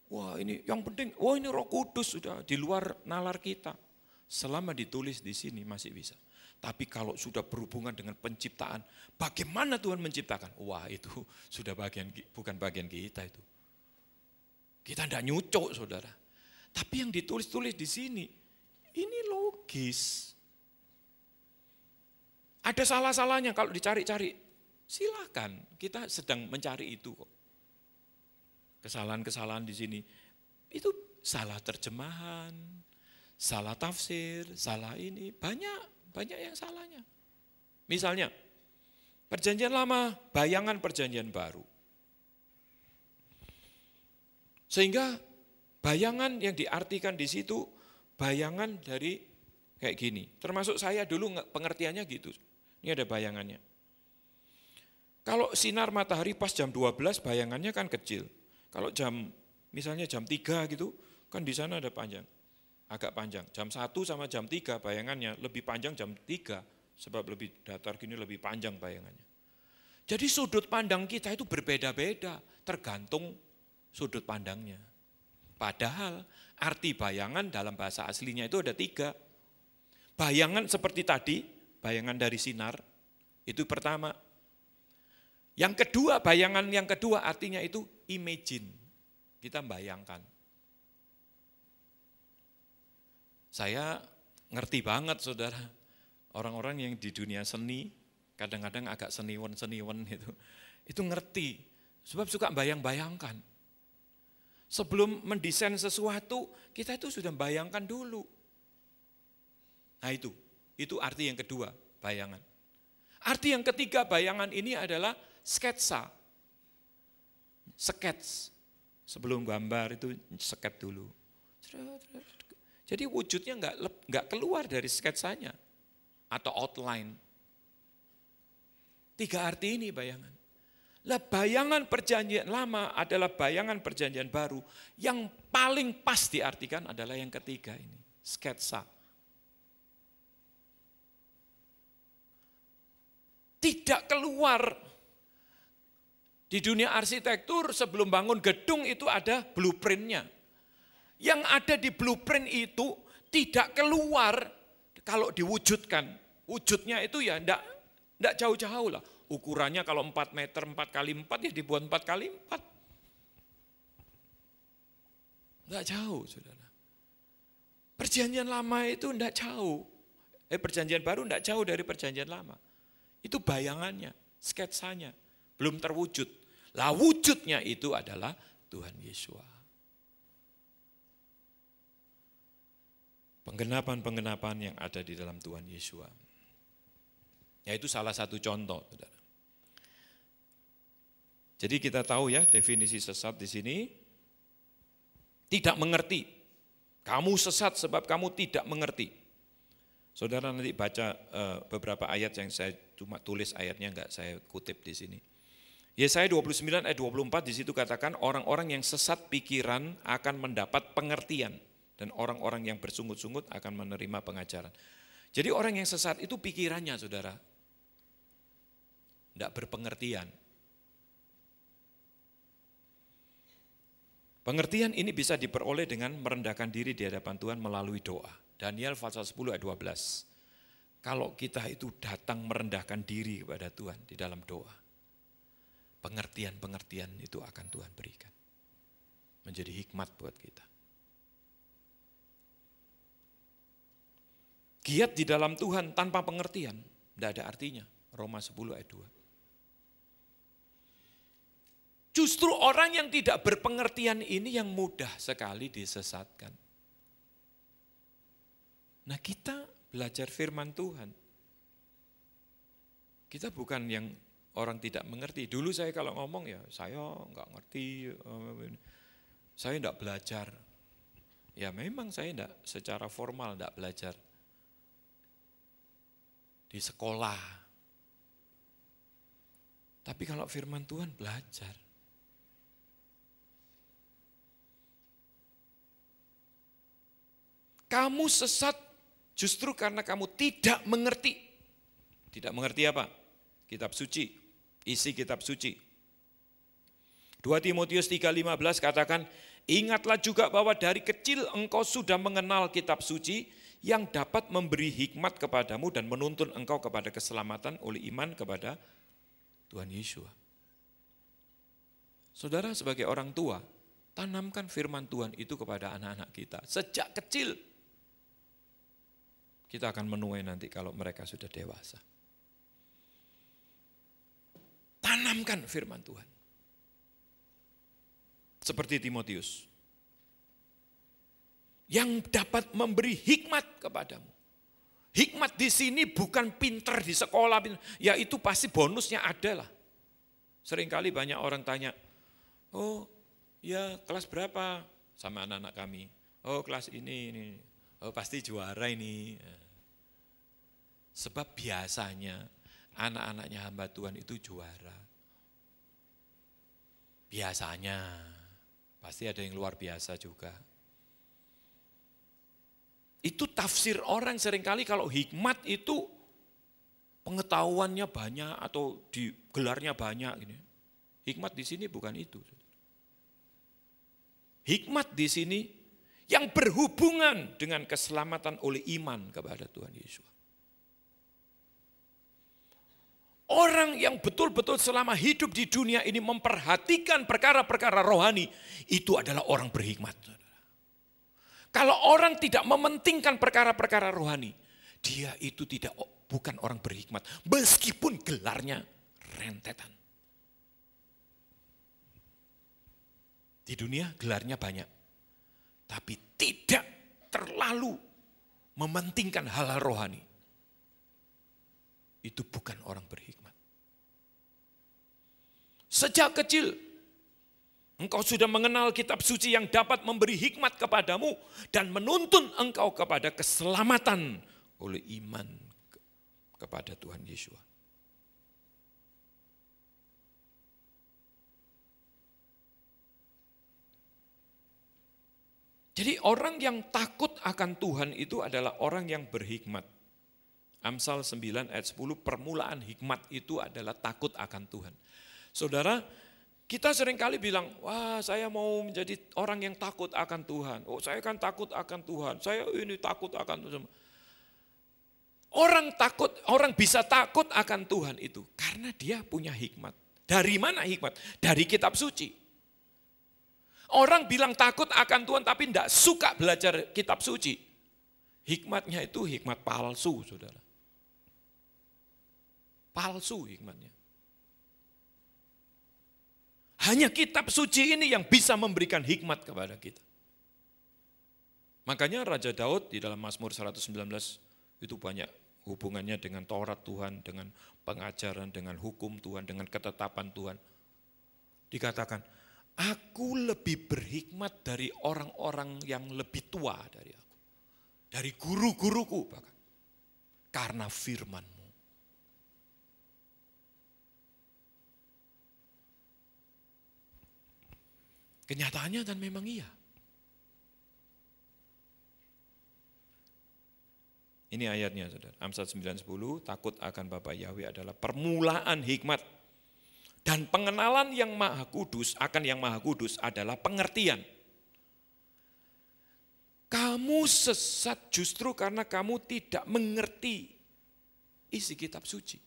wah ini yang penting, wah ini Roh Kudus sudah di luar nalar kita. Selama ditulis di sini masih bisa. Tapi kalau sudah berhubungan dengan penciptaan, bagaimana Tuhan menciptakan? Wah itu sudah bukan bagian kita itu. Kita tidak nyucuk, saudara. Tapi yang ditulis-tulis di sini, ini logis. Ada salah-salahnya kalau dicari-cari. Silakan, kita sedang mencari itu kok. Kesalahan-kesalahan di sini, itu salah terjemahan, salah tafsir, salah ini, banyak yang salahnya. Misalnya, perjanjian lama, bayangan perjanjian baru. Sehingga bayangan yang diartikan di situ, bayangan dari kayak gini. Termasuk saya dulu pengertiannya gitu, ini ada bayangannya. Kalau sinar matahari pas jam 12 bayangannya kan kecil. Kalau misalnya jam 3 gitu, kan di sana ada panjang, agak panjang. Jam 1 sama jam 3 bayangannya lebih panjang jam 3, sebab lebih datar gini lebih panjang bayangannya. Jadi sudut pandang kita itu berbeda-beda, tergantung sudut pandangnya. Padahal arti bayangan dalam bahasa aslinya itu ada 3. Bayangan seperti tadi, bayangan dari sinar, itu pertama. Yang kedua, bayangan yang kedua artinya itu imagine. Kita bayangkan. Saya ngerti banget saudara, orang-orang yang di dunia seni, kadang-kadang agak seniwan itu ngerti. Sebab suka bayang-bayangkan. Sebelum mendesain sesuatu, kita itu sudah bayangkan dulu. Nah itu arti yang kedua, bayangan. Arti yang ketiga bayangan ini adalah sketsa. Skets. Sebelum gambar itu sket dulu. Jadi wujudnya enggak keluar dari sketsanya atau outline. 3 arti ini bayangan. Lah bayangan perjanjian lama adalah bayangan perjanjian baru. Yang paling pas diartikan adalah yang ketiga ini, sketsa. Tidak keluar. Di dunia arsitektur sebelum bangun gedung itu ada blueprintnya. Yang ada di blueprint itu tidak keluar kalau diwujudkan. Wujudnya itu ya enggak jauh-jauh lah. Ukurannya kalau 4 meter 4 kali 4 ya dibuat 4 kali 4. Enggak jauh, saudara. Perjanjian lama itu enggak jauh. Perjanjian baru enggak jauh dari perjanjian lama. Itu bayangannya, sketsanya, belum terwujud. Lah wujudnya itu adalah Tuhan Yeshua. Penggenapan-penggenapan yang ada di dalam Tuhan Yeshua. Yaitu salah satu contoh, saudara. Jadi kita tahu ya definisi sesat di sini, tidak mengerti. Kamu sesat sebab kamu tidak mengerti. Saudara nanti baca beberapa ayat yang saya cuma tulis ayatnya, enggak saya kutip di sini. Yesaya 29 ayat 24 di situ katakan orang-orang yang sesat pikiran akan mendapat pengertian dan orang-orang yang bersungut-sungut akan menerima pengajaran. Jadi orang yang sesat itu pikirannya, saudara, tidak berpengertian. Pengertian ini bisa diperoleh dengan merendahkan diri di hadapan Tuhan melalui doa. Daniel pasal 10 ayat 12. Kalau kita itu datang merendahkan diri kepada Tuhan di dalam doa, pengertian-pengertian itu akan Tuhan berikan. Menjadi hikmat buat kita. Giat di dalam Tuhan tanpa pengertian, tidak ada artinya. Roma 10 ayat 2. Justru orang yang tidak berpengertian ini yang mudah sekali disesatkan. Nah, kita belajar firman Tuhan. Kita bukan yang orang tidak mengerti. Dulu saya kalau ngomong ya saya enggak ngerti, saya enggak belajar. Ya memang saya enggak secara formal enggak belajar di sekolah. Tapi kalau firman Tuhan belajar. Kamu sesat justru karena kamu tidak mengerti. Tidak mengerti apa? Kitab suci, isi kitab suci. 2 Timotius 3:15 katakan, ingatlah juga bahwa dari kecil engkau sudah mengenal kitab suci yang dapat memberi hikmat kepadamu dan menuntun engkau kepada keselamatan oleh iman kepada Tuhan Yesus. Saudara sebagai orang tua, tanamkan firman Tuhan itu kepada anak-anak kita sejak kecil. Kita akan menuai nanti kalau mereka sudah dewasa. Tanamkan firman Tuhan. Seperti Timotius. Yang dapat memberi hikmat kepadamu. Hikmat di sini bukan pinter di sekolah. Ya itu pasti bonusnya ada lah. Seringkali banyak orang tanya, oh ya kelas berapa? Sama anak-anak kami. Oh kelas ini. Oh pasti juara ini. Sebab biasanya anak-anaknya hamba Tuhan itu juara. Biasanya, pasti ada yang luar biasa juga. Itu tafsir orang seringkali kalau hikmat itu pengetahuannya banyak atau di gelarnya banyak. Gini. Hikmat di sini bukan itu. Hikmat di sini yang berhubungan dengan keselamatan oleh iman kepada Tuhan Yesus. Orang yang betul-betul selama hidup di dunia ini memperhatikan perkara-perkara rohani, itu adalah orang berhikmat. Kalau orang tidak mementingkan perkara-perkara rohani, dia itu bukan orang berhikmat, meskipun gelarnya rentetan. Di dunia gelarnya banyak, tapi tidak terlalu mementingkan hal-hal rohani. Itu bukan orang berhikmat. Sejak kecil, engkau sudah mengenal kitab suci yang dapat memberi hikmat kepadamu dan menuntun engkau kepada keselamatan oleh iman kepada Tuhan Yesus. Jadi orang yang takut akan Tuhan itu adalah orang yang berhikmat. Amsal 9 ayat 10, permulaan hikmat itu adalah takut akan Tuhan. Saudara, kita seringkali bilang, wah saya mau menjadi orang yang takut akan Tuhan. Oh saya kan takut akan Tuhan, saya ini takut akan Tuhan. Orang bisa takut akan Tuhan itu karena dia punya hikmat. Dari mana hikmat? Dari kitab suci. Orang bilang takut akan Tuhan tapi tidak suka belajar kitab suci. Hikmatnya itu hikmat palsu, saudara. Palsu hikmatnya. Hanya kitab suci ini yang bisa memberikan hikmat kepada kita. Makanya Raja Daud di dalam Mazmur 119 itu banyak hubungannya dengan Taurat Tuhan, dengan pengajaran, dengan hukum Tuhan, dengan ketetapan Tuhan. Dikatakan, aku lebih berhikmat dari orang-orang yang lebih tua dari aku. Dari guru-guruku bahkan. Karena firman. Kenyataannya dan memang iya. Ini ayatnya, saudara. Amsal 9:10, takut akan Bapa Yahweh adalah permulaan hikmat. Dan pengenalan yang maha kudus akan yang maha kudus adalah pengertian. Kamu sesat justru karena kamu tidak mengerti isi kitab suci.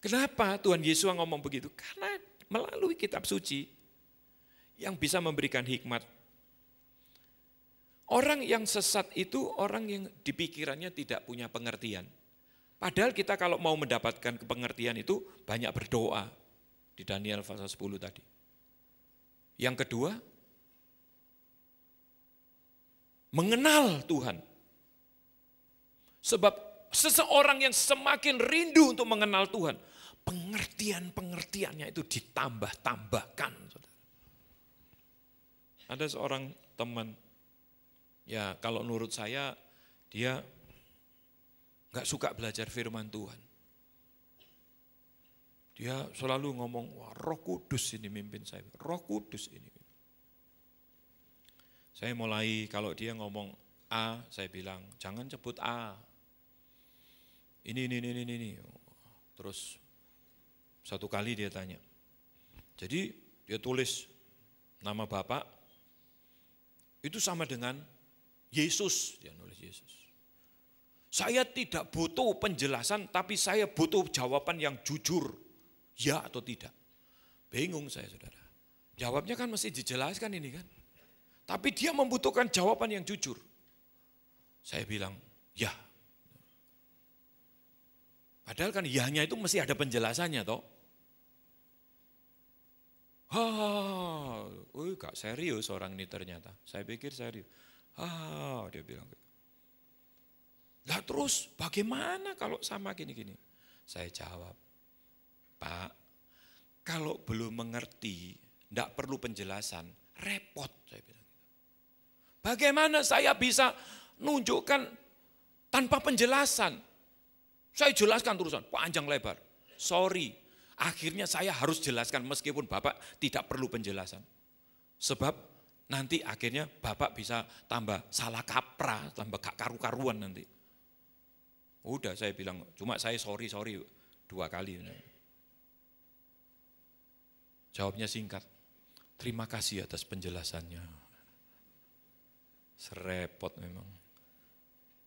Kenapa Tuhan Yesus ngomong begitu? Karena melalui kitab suci, yang bisa memberikan hikmat. Orang yang sesat itu orang yang di pikirannya tidak punya pengertian. Padahal kita kalau mau mendapatkan pengertian itu banyak berdoa di Daniel pasal 10 tadi. Yang kedua, mengenal Tuhan. Sebab seseorang yang semakin rindu untuk mengenal Tuhan, pengertian-pengertiannya itu ditambah-tambahkan. Ada seorang teman, ya kalau menurut saya dia nggak suka belajar firman Tuhan. Dia selalu ngomong, wah Roh Kudus ini mimpin saya, Roh Kudus ini. Saya mulai kalau dia ngomong A, saya bilang jangan sebut A. Ini. Terus satu kali dia tanya. Jadi dia tulis nama Bapak itu sama dengan Yesus, dia nulis Yesus. Saya tidak butuh penjelasan, tapi saya butuh jawaban yang jujur, ya atau tidak. Bingung saya, saudara. Jawabnya kan mesti dijelaskan ini kan. Tapi dia membutuhkan jawaban yang jujur. Saya bilang, ya. Padahal kan yanya itu mesti ada penjelasannya toh. Gak serius orang ini ternyata. Saya pikir serius. Dia bilang gitu. Lah terus bagaimana kalau sama gini-gini? Saya jawab, Pak, kalau belum mengerti, tidak perlu penjelasan, repot saya bilang. Bagaimana saya bisa nunjukkan tanpa penjelasan? Saya jelaskan terusan, panjang lebar. Sorry, akhirnya saya harus jelaskan meskipun Bapak tidak perlu penjelasan. Sebab nanti akhirnya Bapak bisa tambah salah kaprah, tambah gak karu-karuan nanti. Udah saya bilang, cuma saya sorry 2 kali. Jawabnya singkat, terima kasih atas penjelasannya. Serepot memang.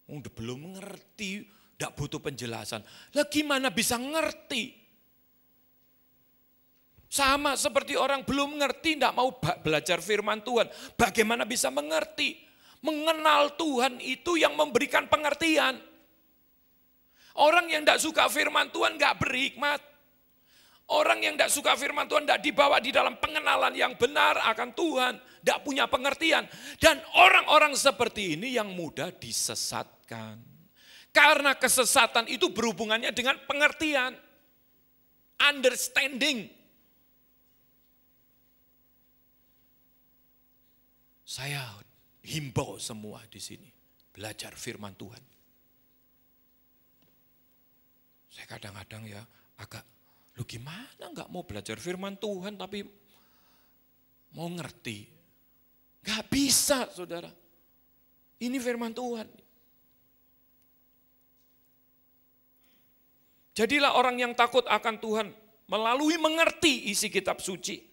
Udah belum mengerti, tidak butuh penjelasan. Lah gimana bisa ngerti? Sama seperti orang belum ngerti, tidak mau belajar firman Tuhan. Bagaimana bisa mengerti? Mengenal Tuhan itu yang memberikan pengertian. Orang yang tidak suka firman Tuhan tidak berhikmat. Orang yang tidak suka firman Tuhan tidak dibawa di dalam pengenalan yang benar akan Tuhan. Tidak punya pengertian. Dan orang-orang seperti ini yang mudah disesatkan. Karena kesesatan itu berhubungannya dengan pengertian. Understanding. Saya himbau semua di sini. Belajar firman Tuhan. Saya kadang-kadang ya agak, lu gimana enggak mau belajar firman Tuhan tapi mau ngerti? Enggak bisa saudara. Ini firman Tuhan. Jadilah orang yang takut akan Tuhan melalui mengerti isi kitab suci.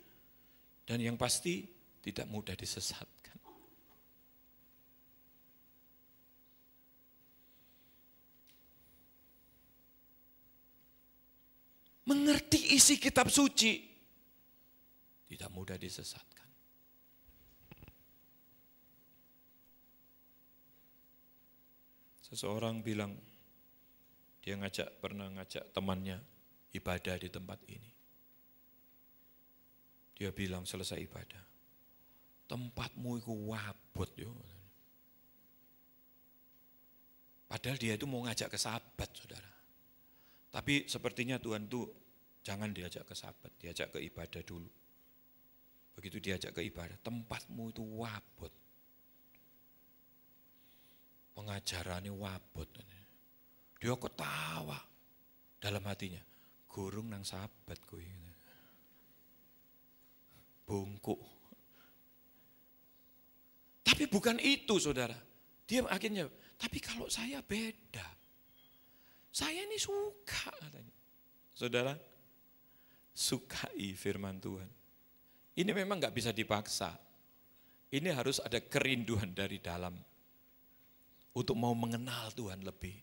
Dan yang pasti tidak mudah disesatkan. Mengerti isi kitab suci, tidak mudah disesatkan. Seseorang bilang, dia pernah ngajak temannya ibadah di tempat ini. Dia bilang selesai ibadah, tempatmu itu wabot yo. Padahal dia itu mau ngajak ke sahabat, saudara. Tapi sepertinya Tuhan tuh jangan diajak ke sahabat, diajak ke ibadah dulu. Begitu diajak ke ibadah, tempatmu itu wabot. Pengajarannya wabot. Dia ketawa dalam hatinya, gurung nang sahabat kuwi. Bungkuk. Tapi bukan itu saudara. Dia akhirnya, tapi kalau saya beda. Saya ini suka katanya. Saudara, sukai firman Tuhan. Ini memang gak bisa dipaksa. Ini harus ada kerinduan dari dalam. Untuk mau mengenal Tuhan lebih.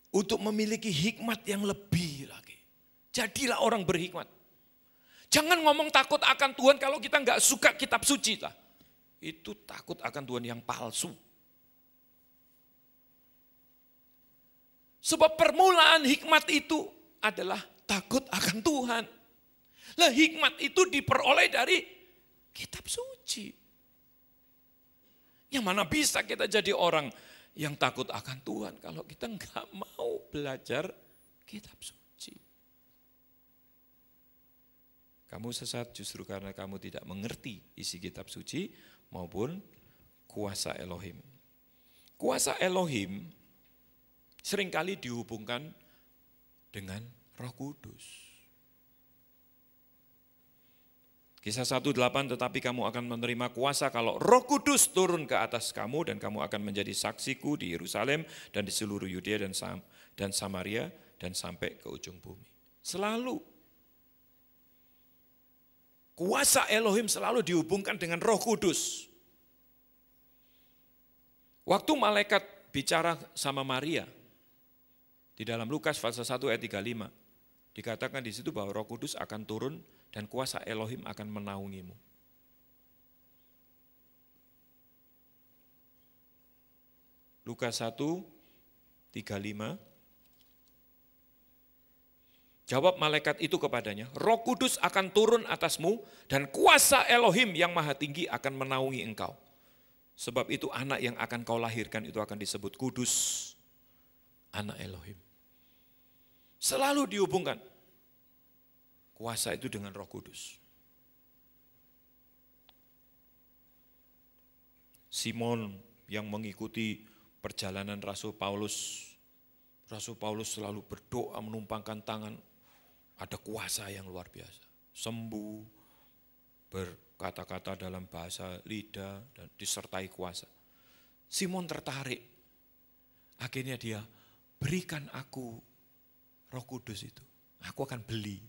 Untuk memiliki hikmat yang lebih lagi. Jadilah orang berhikmat. Jangan ngomong takut akan Tuhan kalau kita gak suka kitab suci lah. itu takut akan Tuhan yang palsu. Sebab permulaan hikmat itu adalah takut akan Tuhan. Lah hikmat itu diperoleh dari kitab suci. Yang mana bisa kita jadi orang yang takut akan Tuhan kalau kita enggak mau belajar kitab suci. Kamu sesat justru karena kamu tidak mengerti isi kitab suci maupun kuasa Elohim. Kuasa Elohim seringkali dihubungkan dengan Roh Kudus. Kisah 1:8, tetapi kamu akan menerima kuasa kalau Roh Kudus turun ke atas kamu dan kamu akan menjadi saksiku di Yerusalem dan di seluruh Yudea dan Samaria dan sampai ke ujung bumi. Selalu kuasa Elohim selalu dihubungkan dengan Roh Kudus. Waktu malaikat bicara sama Maria di dalam Lukas pasal 1 ayat 35, dikatakan di situ bahwa Roh Kudus akan turun dan kuasa Elohim akan menaungimu. Lukas 1:35. Jawab malaikat itu kepadanya, Roh Kudus akan turun atasmu dan kuasa Elohim yang maha tinggi akan menaungi engkau. Sebab itu anak yang akan kau lahirkan itu akan disebut kudus, anak Elohim. Selalu dihubungkan kuasa itu dengan Roh Kudus. Simon yang mengikuti perjalanan Rasul Paulus selalu berdoa menumpangkan tangan. Ada kuasa yang luar biasa. Sembuh, berkata-kata dalam bahasa lidah, dan disertai kuasa. Simon tertarik. Akhirnya dia, berikan aku Roh Kudus itu. Aku akan beli.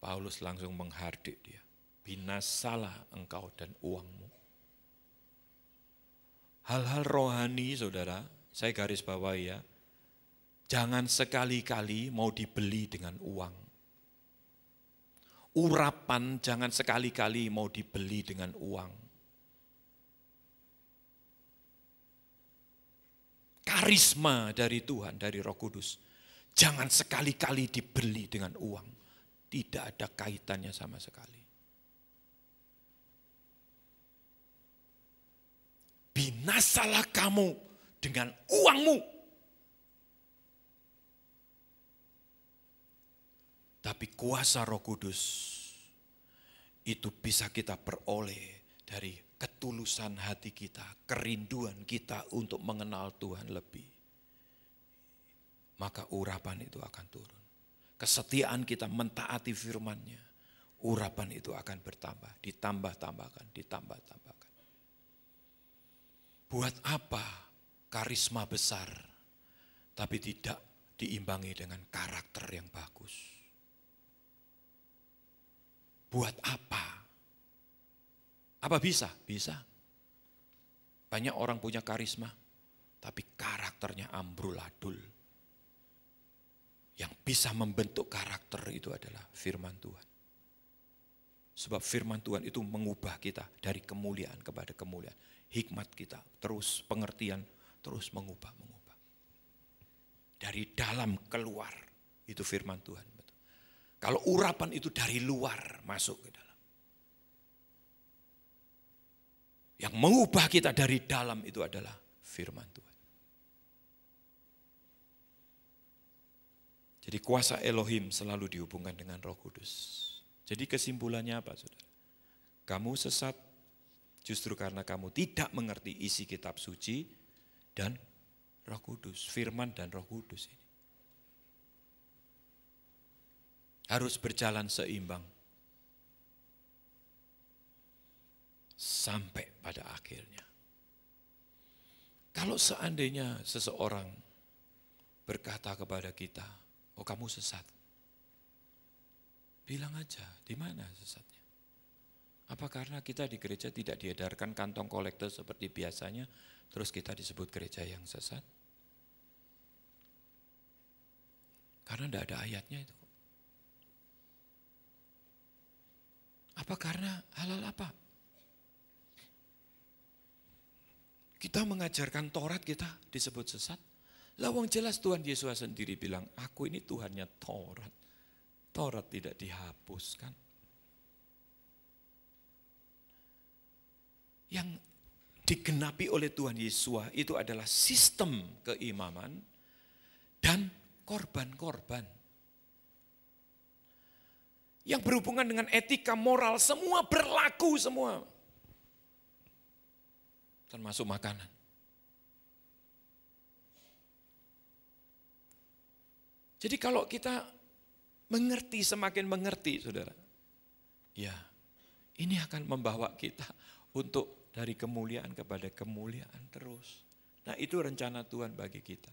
Paulus langsung menghardik dia. Binasalah engkau dan uangmu. Hal-hal rohani, saudara, saya garis bawahi ya. Jangan sekali-kali mau dibeli dengan uang. Urapan jangan sekali-kali mau dibeli dengan uang. Karisma dari Tuhan, dari Roh Kudus, jangan sekali-kali dibeli dengan uang. Tidak ada kaitannya sama sekali. Binasalah kamu dengan uangmu. Tapi kuasa Roh Kudus itu bisa kita peroleh dari ketulusan hati kita, kerinduan kita untuk mengenal Tuhan lebih. Maka urapan itu akan turun. Kesetiaan kita mentaati firman-Nya, urapan itu akan bertambah, ditambah-tambahkan. Buat apa karisma besar, tapi tidak diimbangi dengan karakter yang bagus? Buat apa? Apa bisa? Bisa. Banyak orang punya karisma, tapi karakternya amburadul. Yang bisa membentuk karakter itu adalah firman Tuhan. Sebab firman Tuhan itu mengubah kita dari kemuliaan kepada kemuliaan. Hikmat kita terus, pengertian terus mengubah. Dari dalam keluar, itu firman Tuhan. Kalau urapan itu dari luar masuk ke dalam. Yang mengubah kita dari dalam itu adalah firman Tuhan. Jadi kuasa Elohim selalu dihubungkan dengan Roh Kudus. Jadi kesimpulannya apa, saudara? Kamu sesat justru karena kamu tidak mengerti isi kitab suci dan Roh Kudus, firman dan Roh Kudus ini. Harus berjalan seimbang. Sampai pada akhirnya. Kalau seandainya seseorang berkata kepada kita, oh kamu sesat. Bilang aja, di mana sesatnya? Apa karena kita di gereja tidak diedarkan kantong kolektor seperti biasanya, terus kita disebut gereja yang sesat? Karena tidak ada ayatnya itu. Apa karena halal apa? Kita mengajarkan Taurat, kita disebut sesat. Lawang jelas Tuhan Yesus sendiri bilang, aku ini Tuhannya Taurat. Taurat tidak dihapuskan. Yang digenapi oleh Tuhan Yesus itu adalah sistem keimaman dan korban-korban. Yang berhubungan dengan etika moral, semua berlaku semua. Termasuk makanan. Jadi kalau kita mengerti, semakin mengerti saudara, ya ini akan membawa kita untuk dari kemuliaan kepada kemuliaan terus. Nah itu rencana Tuhan bagi kita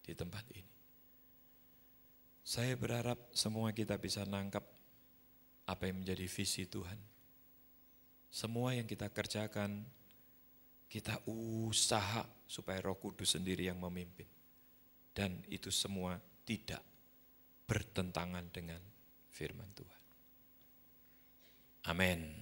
di tempat ini. Saya berharap semua kita bisa nangkap apa yang menjadi visi Tuhan. Semua yang kita kerjakan, kita usaha supaya Roh Kudus sendiri yang memimpin. Dan itu semua tidak bertentangan dengan firman Tuhan. Amin.